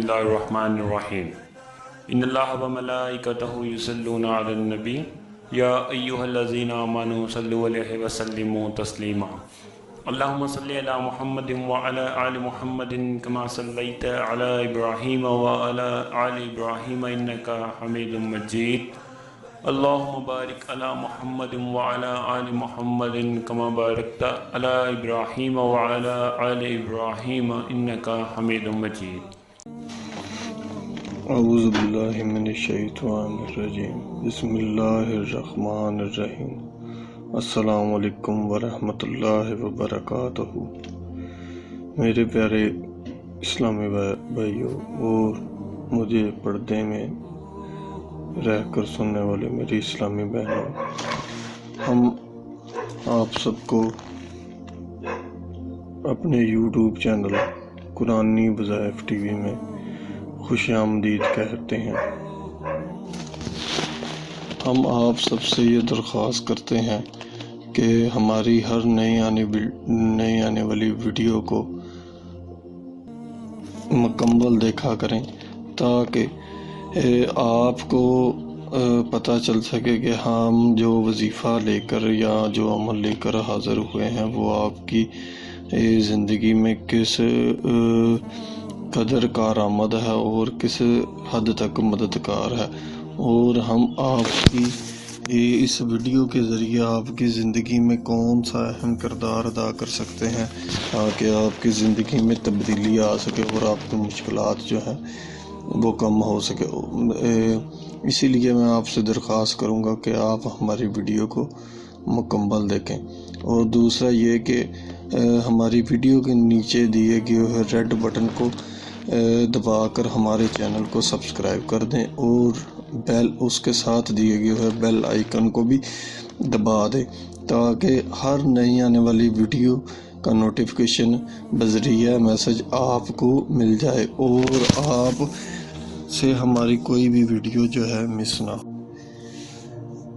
اللہ الرحمن الرحیم ان اللہ و ملائکتہ یصلون علی النبی یا ایہا الذین آمنوا صلوا علیہ وسلموا تسلیما اللہم صلی علی محمد وعلی آل محمد کما صلیت علی ابراہیم وعلی آل ابراہیم انکا حمید مجید اللہم بارک علی محمد وعلی آل محمد کما بارکت علی ابراہیم وعلی آل ابراہیم انکا حمید مجید۔ اعوذ باللہ من الشیطان الرجیم بسم اللہ الرحمن الرحیم السلام علیکم ورحمۃ اللہ وبرکاتہ۔ میرے پیارے اسلامی بھائیوں اور مجھے پردے میں رہ کر سننے والے میری اسلامی بہنوں، ہم آپ سب کو اپنے یوٹیوب چینل قرآنی وظائف ٹی وی میں خوش آمدید کہتے ہیں۔ ہم آپ سب سے یہ درخواست کرتے ہیں کہ ہماری ہر نئی آنے والی ویڈیو کو مکمل دیکھا کریں تاکہ آپ کو پتہ چل سکے کہ ہم جو وظیفہ لے کر یا جو عمل لے کر حاضر ہوئے ہیں وہ آپ کی زندگی میں کس قدر کارآمد ہے اور کس حد تک مددگار ہے، اور ہم آپ کی اس ویڈیو کے ذریعے آپ کی زندگی میں کون سا اہم کردار ادا کر سکتے ہیں تاکہ آپ کی زندگی میں تبدیلی آ سکے اور آپ کی مشکلات جو ہیں وہ کم ہو سکے۔ اسی لیے میں آپ سے درخواست کروں گا کہ آپ ہماری ویڈیو کو مکمل دیکھیں، اور دوسرا یہ کہ ہماری ویڈیو کے نیچے دیے گئے ہوئے ریڈ بٹن کو دبا کر ہمارے چینل کو سبسکرائب کر دیں، اور اس کے ساتھ دیے گئے ہوئے بیل آئیکن کو بھی دبا دیں تاکہ ہر نئی آنے والی ویڈیو کا نوٹیفیکیشن بذریعہ میسج آپ کو مل جائے اور آپ سے ہماری کوئی بھی ویڈیو جو ہے مس نہ ہو۔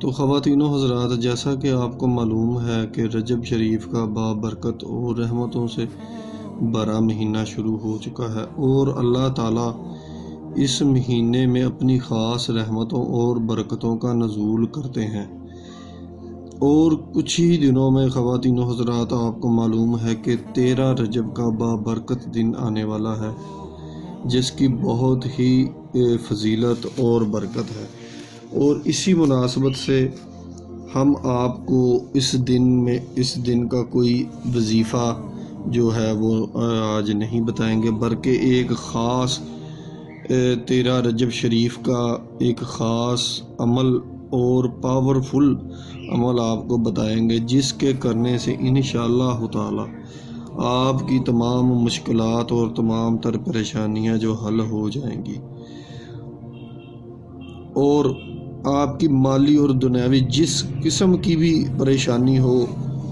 تو خواتین و حضرات، جیسا کہ آپ کو معلوم ہے کہ رجب شریف کا بابرکت اور رحمتوں سے بڑا مہینہ شروع ہو چکا ہے، اور اللہ تعالیٰ اس مہینے میں اپنی خاص رحمتوں اور برکتوں کا نزول کرتے ہیں، اور کچھ ہی دنوں میں خواتین و حضرات آپ کو معلوم ہے کہ 13 رجب کا بابرکت دن آنے والا ہے جس کی بہت ہی فضیلت اور برکت ہے، اور اسی مناسبت سے ہم آپ کو اس دن کا کوئی وظیفہ جو ہے وہ آج نہیں بتائیں گے، بلکہ ایک خاص 13 رجب شریف کا ایک خاص عمل اور پاورفل عمل آپ کو بتائیں گے، جس کے کرنے سے انشاءاللہ تعالی آپ کی تمام مشکلات اور تمام تر پریشانیاں جو حل ہو جائیں گی، اور آپ کی مالی اور دنیاوی جس قسم کی بھی پریشانی ہو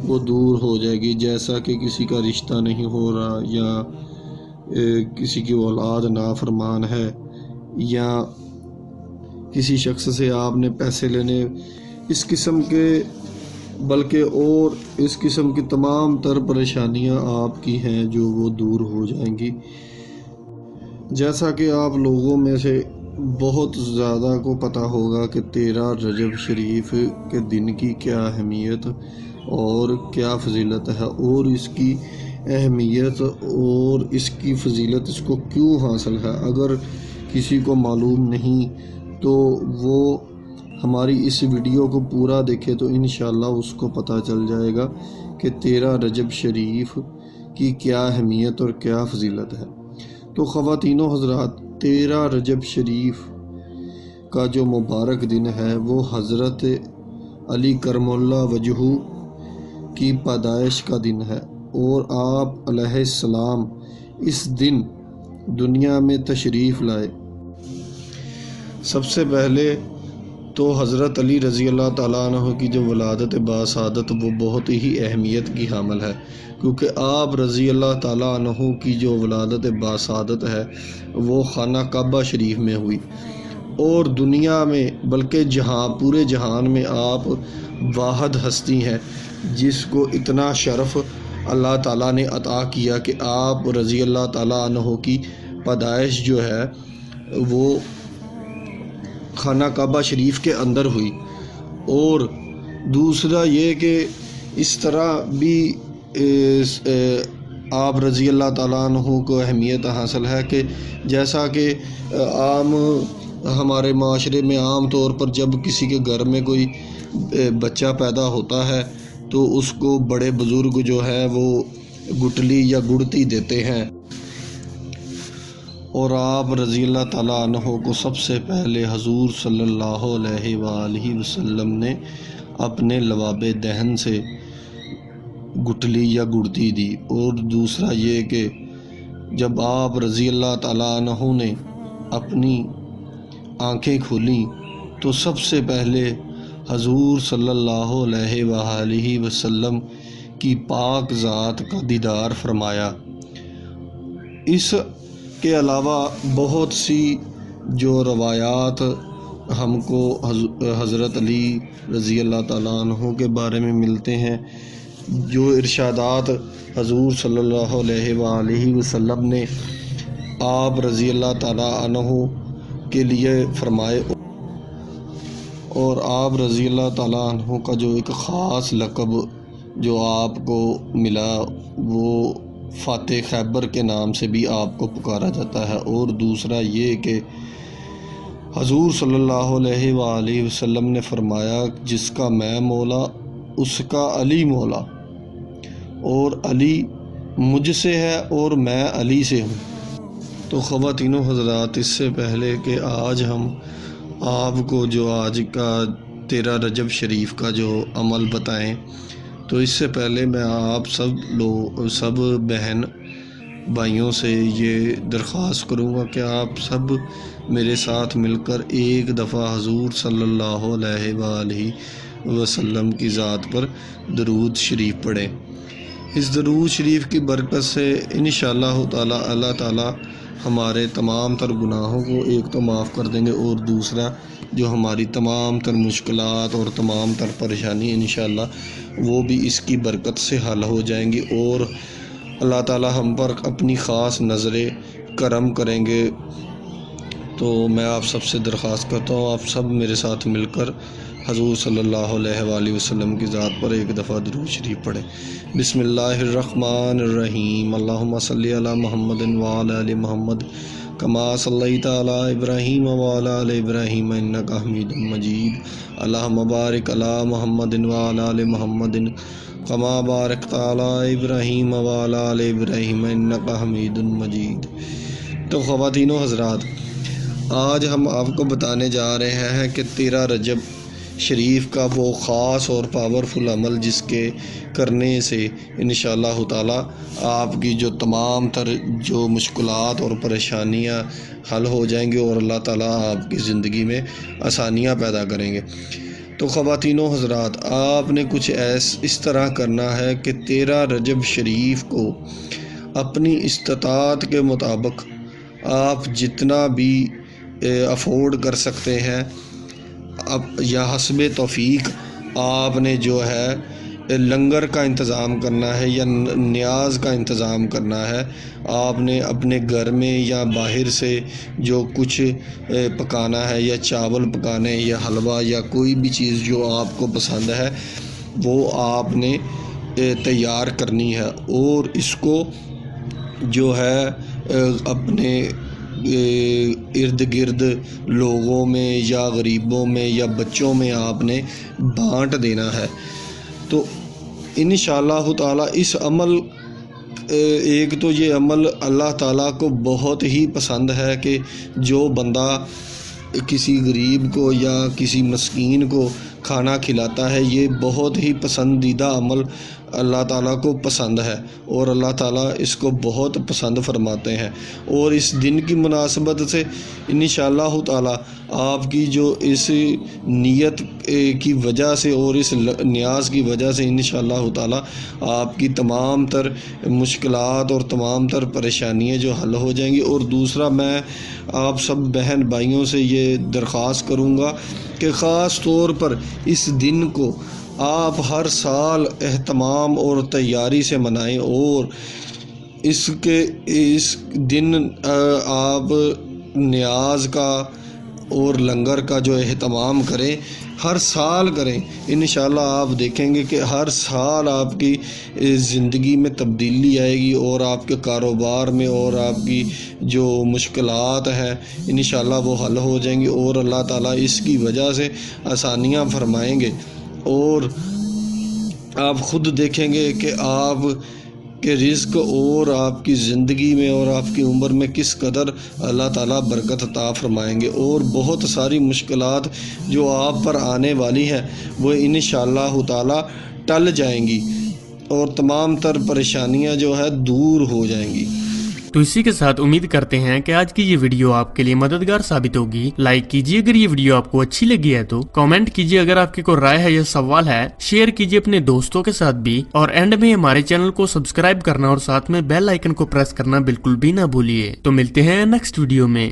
وہ دور ہو جائے گی، جیسا کہ کسی کا رشتہ نہیں ہو رہا، یا کسی کی اولاد نافرمان ہے، یا کسی شخص سے آپ نے پیسے لینے، اس قسم کے بلکہ اور اس قسم کی تمام تر پریشانیاں آپ کی ہیں جو وہ دور ہو جائیں گی۔ جیسا کہ آپ لوگوں میں سے بہت زیادہ کو پتہ ہوگا کہ 13 رجب شریف کے دن کی کیا اہمیت اور کیا فضیلت ہے، اور اس کی اہمیت اور اس کی فضیلت اس کو کیوں حاصل ہے۔ اگر کسی کو معلوم نہیں تو وہ ہماری اس ویڈیو کو پورا دیکھے تو انشاءاللہ اس کو پتہ چل جائے گا کہ 13 رجب شریف کی کیا اہمیت اور کیا فضیلت ہے۔ تو خواتین و حضرات، 13 رجب شریف کا جو مبارک دن ہے وہ حضرت علی کرم اللہ وجہہ کی پیدائش کا دن ہے، اور آپ علیہ السلام اس دن دنیا میں تشریف لائے۔ سب سے پہلے تو حضرت علی رضی اللہ تعالیٰ عنہ کی جو ولادت باسعادت وہ بہت ہی اہمیت کی حامل ہے، کیونکہ آپ رضی اللہ تعالیٰ عنہ کی جو ولادت باسعادت ہے وہ خانہ کعبہ شریف میں ہوئی، اور دنیا میں بلکہ پورے جہان میں آپ واحد ہستی ہیں جس کو اتنا شرف اللہ تعالیٰ نے عطا کیا کہ آپ رضی اللہ تعالیٰ عنہ کی پیدائش جو ہے وہ خانہ کعبہ شریف کے اندر ہوئی، اور دوسرا یہ کہ اس طرح بھی آپ رضی اللہ تعالیٰ عنہ کو اہمیت حاصل ہے کہ جیسا کہ عام ہمارے معاشرے میں عام طور پر جب کسی کے گھر میں کوئی بچہ پیدا ہوتا ہے تو اس کو بڑے بزرگ جو ہے وہ گٹلی یا گڑتی دیتے ہیں، اور آپ رضی اللہ تعالیٰ عنہ کو سب سے پہلے حضور صلی اللہ علیہ وآلہ وسلم نے اپنے لباب دہن سے گٹلی یا گڑتی دی۔ اور دوسرا یہ کہ جب آپ رضی اللہ تعالیٰ عنہ نے اپنی آنکھیں کھولیں تو سب سے پہلے حضور صلی اللہ علیہ وآلہ وسلم کی پاک ذات کا دیدار فرمایا۔ اس کے علاوہ بہت سی جو روایات ہم کو حضرت علی رضی اللہ تعالیٰ عنہ کے بارے میں ملتے ہیں، جو ارشادات حضور صلی اللہ علیہ وآلہ وسلم نے آپ رضی اللہ تعالیٰ عنہ کے لیے فرمائے، اور آپ رضی اللہ تعالیٰ عنہ کا جو ایک خاص لقب جو آپ کو ملا وہ فاتح خیبر کے نام سے بھی آپ کو پکارا جاتا ہے۔ اور دوسرا یہ کہ حضور صلی اللہ علیہ وآلہ وسلم نے فرمایا جس کا میں مولا اس کا علی مولا، اور علی مجھ سے ہے اور میں علی سے ہوں۔ تو خواتین و حضرات، اس سے پہلے کہ آج ہم آپ کو جو آج کا 13 رجب شریف کا جو عمل بتائیں، تو اس سے پہلے میں آپ سب بہن بھائیوں سے یہ درخواست کروں گا کہ آپ سب میرے ساتھ مل کر ایک دفعہ حضور صلی اللہ علیہ وآلہ وسلم کی ذات پر درود شریف پڑھیں۔ اس درود شریف کی برکت سے انشاءاللہ تعالی اللہ تعالی ہمارے تمام تر گناہوں کو ایک تو معاف کر دیں گے، اور دوسرا جو ہماری تمام تر مشکلات اور تمام تر پریشانی انشاءاللہ وہ بھی اس کی برکت سے حل ہو جائیں گی، اور اللہ تعالی ہم پر اپنی خاص نظر کرم کریں گے۔ تو میں آپ سب سے درخواست کرتا ہوں آپ سب میرے ساتھ مل کر حضور صلی اللہ علیہ وآلہ وسلم کی ذات پر ایک دفعہ درود شریف پڑھیں۔ بسم اللہ الرحمن الرحیم، اللہم صلی علی محمد وعلی آل محمد کما صلیت علی ابراہیم وعلی آل ابراہیم انک حمید مجید، اللہم بارک علی محمد وعلی آل محمد کما بارکت علی ابراہیم وعلی آل ابراہیم انک حمید مجید۔ تو خواتین و حضرات، آج ہم آپ کو بتانے جا رہے ہیں کہ 13 رجب شریف کا وہ خاص اور پاورفل عمل جس کے کرنے سے انشاءاللہ تعالی آپ کی جو تمام تر جو مشکلات اور پریشانیاں حل ہو جائیں گے، اور اللہ تعالی آپ کی زندگی میں آسانیاں پیدا کریں گے۔ تو خواتین و حضرات، آپ نے کچھ اس طرح کرنا ہے کہ 13 رجب شریف کو اپنی استطاعت کے مطابق آپ جتنا بھی افورڈ کر سکتے ہیں یا حسب توفیق آپ نے جو ہے لنگر کا انتظام کرنا ہے یا نیاز کا انتظام کرنا ہے۔ آپ نے اپنے گھر میں یا باہر سے جو کچھ پکانا ہے، یا چاول پکانے یا حلوہ یا کوئی بھی چیز جو آپ کو پسند ہے وہ آپ نے تیار کرنی ہے، اور اس کو جو ہے اپنے ارد گرد لوگوں میں یا غریبوں میں یا بچوں میں آپ نے بانٹ دینا ہے۔ تو انشاءاللہ تعالی اس عمل ایک تو یہ عمل اللہ تعالیٰ کو بہت ہی پسند ہے کہ جو بندہ کسی غریب کو یا کسی مسکین کو کھانا کھلاتا ہے، یہ بہت ہی پسندیدہ عمل اللہ تعالیٰ کو پسند ہے، اور اللہ تعالیٰ اس کو بہت پسند فرماتے ہیں۔ اور اس دن کی مناسبت سے انشاءاللہ تعالیٰ آپ کی جو اس نیت کی وجہ سے اور اس نیاز کی وجہ سے انشاءاللہ تعالیٰ آپ کی تمام تر مشکلات اور تمام تر پریشانیاں جو حل ہو جائیں گی۔ اور دوسرا میں آپ سب بہن بھائیوں سے یہ درخواست کروں گا کہ خاص طور پر اس دن کو آپ ہر سال اہتمام اور تیاری سے منائیں، اور اس دن آپ نیاز کا اور لنگر کا جو اہتمام کریں، ہر سال کریں، انشاءاللہ آپ دیکھیں گے کہ ہر سال آپ کی زندگی میں تبدیلی آئے گی، اور آپ کے کاروبار میں اور آپ کی جو مشکلات ہیں انشاءاللہ وہ حل ہو جائیں گی، اور اللہ تعالیٰ اس کی وجہ سے آسانیاں فرمائیں گے، اور آپ خود دیکھیں گے کہ آپ کہ رزق اور آپ کی زندگی میں اور آپ کی عمر میں کس قدر اللہ تعالیٰ برکت عطا فرمائیں گے، اور بہت ساری مشکلات جو آپ پر آنے والی ہیں وہ انشاءاللہ تعالیٰ ٹل جائیں گی، اور تمام تر پریشانیاں جو ہے دور ہو جائیں گی۔ تو اسی کے ساتھ امید کرتے ہیں کہ آج کی یہ ویڈیو آپ کے لیے مددگار ثابت ہوگی۔ لائک کیجیے اگر یہ ویڈیو آپ کو اچھی لگی ہے، تو کامنٹ کیجیے اگر آپ کی کوئی رائے ہے یا سوال ہے، شیئر کیجیے اپنے دوستوں کے ساتھ بھی، اور اینڈ میں ہمارے چینل کو سبسکرائب کرنا اور ساتھ میں بیل آئیکن کو پریس کرنا بالکل بھی نہ بھولیے۔ تو ملتے ہیں نیکسٹ ویڈیو میں۔